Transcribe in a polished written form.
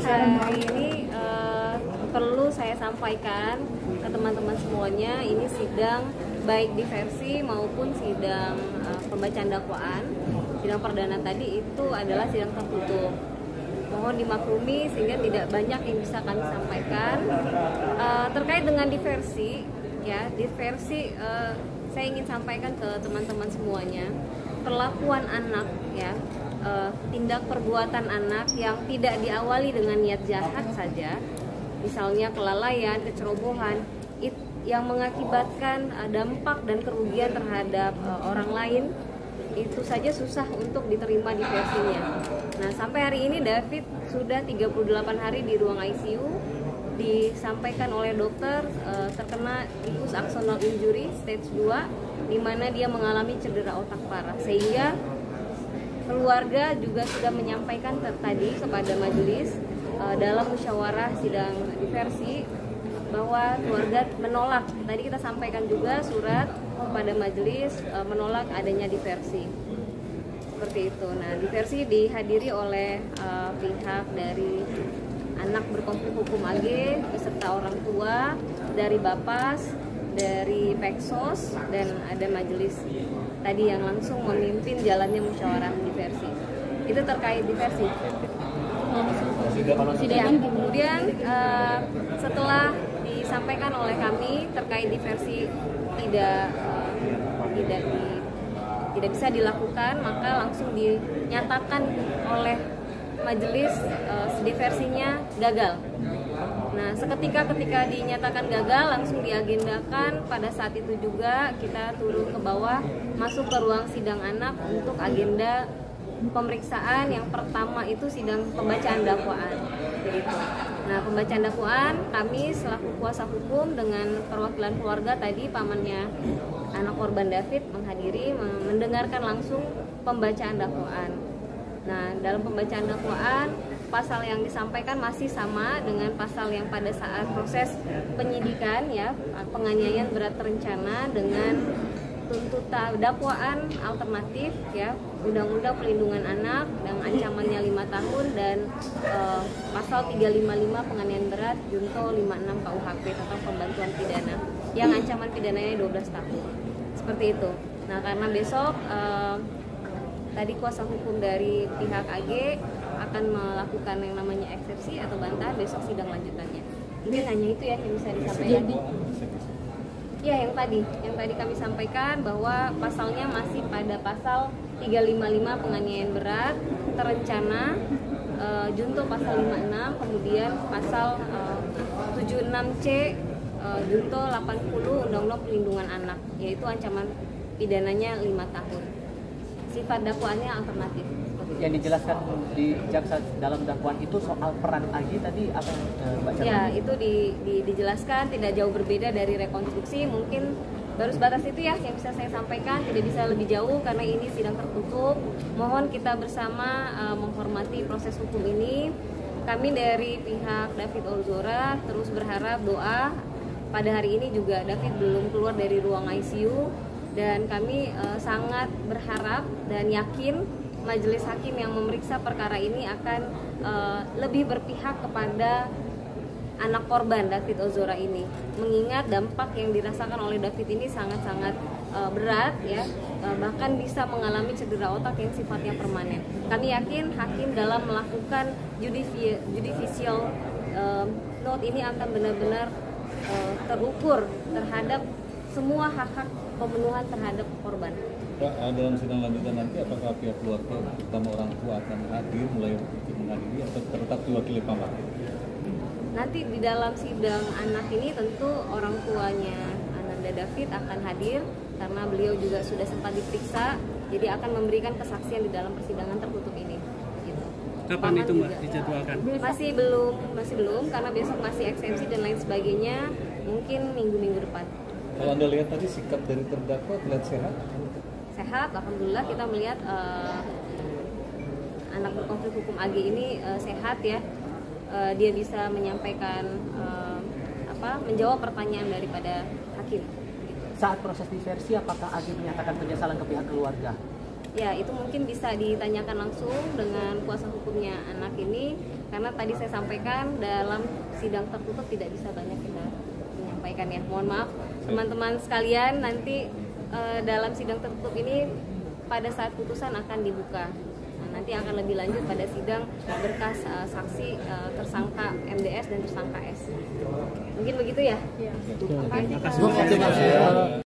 hari ini perlu saya sampaikan ke teman-teman semuanya, ini sidang baik diversi maupun sidang pembacaan dakwaan. Sidang perdana tadi itu adalah sidang tertutup. Mohon dimaklumi sehingga tidak banyak yang bisa kami sampaikan terkait dengan diversi. Ya, diversi saya ingin sampaikan ke teman-teman semuanya, perlakuan anak ya. Tindak perbuatan anak yang tidak diawali dengan niat jahat saja, misalnya kelalaian, kecerobohan, yang mengakibatkan dampak dan kerugian terhadap orang lain, itu saja susah untuk diterima diversinya. Nah, sampai hari ini David sudah 38 hari di ruang ICU, disampaikan oleh dokter terkena diffuse axonal injury stage 2, di mana dia mengalami cedera otak parah, sehingga keluarga juga sudah menyampaikan tadi kepada majelis dalam musyawarah sidang diversi bahwa keluarga menolak. Tadi kita sampaikan juga surat kepada majelis menolak adanya diversi. Seperti itu. Nah, diversi dihadiri oleh pihak dari anak berkonflik hukum AG beserta orang tua, dari Bapas, dari Peksos, dan ada majelis tadi yang langsung memimpin jalannya musyawarah diversi. Itu terkait diversi. Ya, kemudian setelah disampaikan oleh kami terkait diversi tidak bisa dilakukan, maka langsung dinyatakan oleh majelis diversinya gagal. Nah, ketika dinyatakan gagal, langsung diagendakan. Pada saat itu juga kita turun ke bawah, masuk ke ruang sidang anak untuk agenda pemeriksaan. Yang pertama itu sidang pembacaan dakwaan. Begitu. Nah, pembacaan dakwaan kami selaku kuasa hukum dengan perwakilan keluarga tadi, pamannya anak korban David menghadiri, mendengarkan langsung pembacaan dakwaan. Nah, dalam pembacaan dakwaan, pasal yang disampaikan masih sama dengan pasal yang pada saat proses penyidikan, ya, penganiayaan berat terencana dengan tuntutan dakwaan alternatif, ya, Undang-Undang Perlindungan Anak yang ancamannya 5 tahun dan pasal 355 penganiayaan berat junto 56 KUHP tentang pembantuan pidana yang ancaman pidananya 12 tahun. Seperti itu. Nah, karena besok tadi kuasa hukum dari pihak AG akan melakukan yang namanya eksepsi atau bantah besok sidang lanjutannya. Mungkin hanya itu ya yang bisa disampaikan. Ya, yang tadi kami sampaikan bahwa pasalnya masih pada pasal 355 penganiayaan berat terencana, junto pasal 56, kemudian pasal 76C junto 80 Undang-Undang Perlindungan Anak, yaitu ancaman pidananya 5 tahun. Sifat dakwaannya alternatif. Yang dijelaskan di jaksa dalam dakwaan itu soal peran AG tadi apa Mbak Chandra? Ya, itu dijelaskan tidak jauh berbeda dari rekonstruksi. Mungkin baru sebatas itu ya yang bisa saya sampaikan, tidak bisa lebih jauh karena ini sidang tertutup. Mohon kita bersama menghormati proses hukum ini. Kami dari pihak David Ozora terus berharap doa. Pada hari ini juga David belum keluar dari ruang ICU, dan kami sangat berharap dan yakin majelis hakim yang memeriksa perkara ini akan lebih berpihak kepada anak korban David Ozora ini, mengingat dampak yang dirasakan oleh David ini sangat-sangat berat, ya, bahkan bisa mengalami cedera otak yang sifatnya permanen. Kami yakin hakim dalam melakukan judicial note ini akan benar-benar terukur terhadap semua hak-hak pemenuhan terhadap korban. Pak, dalam sidang lanjutan nanti apakah pihak keluarga, terutama orang tua, akan hadir mulai menghadiri atau tetap diwakili paman? Nanti di dalam sidang anak ini tentu orang tuanya Ananda David akan hadir karena beliau juga sudah sempat diperiksa, jadi akan memberikan kesaksian di dalam persidangan tertutup ini. Gitu. Kapan itu Mbak dijadwalkan? Masih belum karena besok masih eksepsi dan lain sebagainya, mungkin minggu-minggu depan. Kalau Anda lihat tadi sikap dari terdakwa terlihat sehat? Sehat, alhamdulillah kita melihat anak berkonflik hukum AG ini sehat ya. Dia bisa menyampaikan menjawab pertanyaan daripada hakim. Saat proses diversi, apakah AG menyatakan penyesalan ke pihak keluarga? Ya, itu mungkin bisa ditanyakan langsung dengan kuasa hukumnya anak ini. karena tadi saya sampaikan dalam sidang tertutup tidak bisa banyak kita menyampaikan ya. Mohon maaf teman-teman sekalian, nanti dalam sidang tertutup ini pada saat putusan akan dibuka. Nah, nanti akan lebih lanjut pada sidang berkas saksi tersangka MDS dan tersangka S. Mungkin begitu ya? Terima kasih. Terima kasih.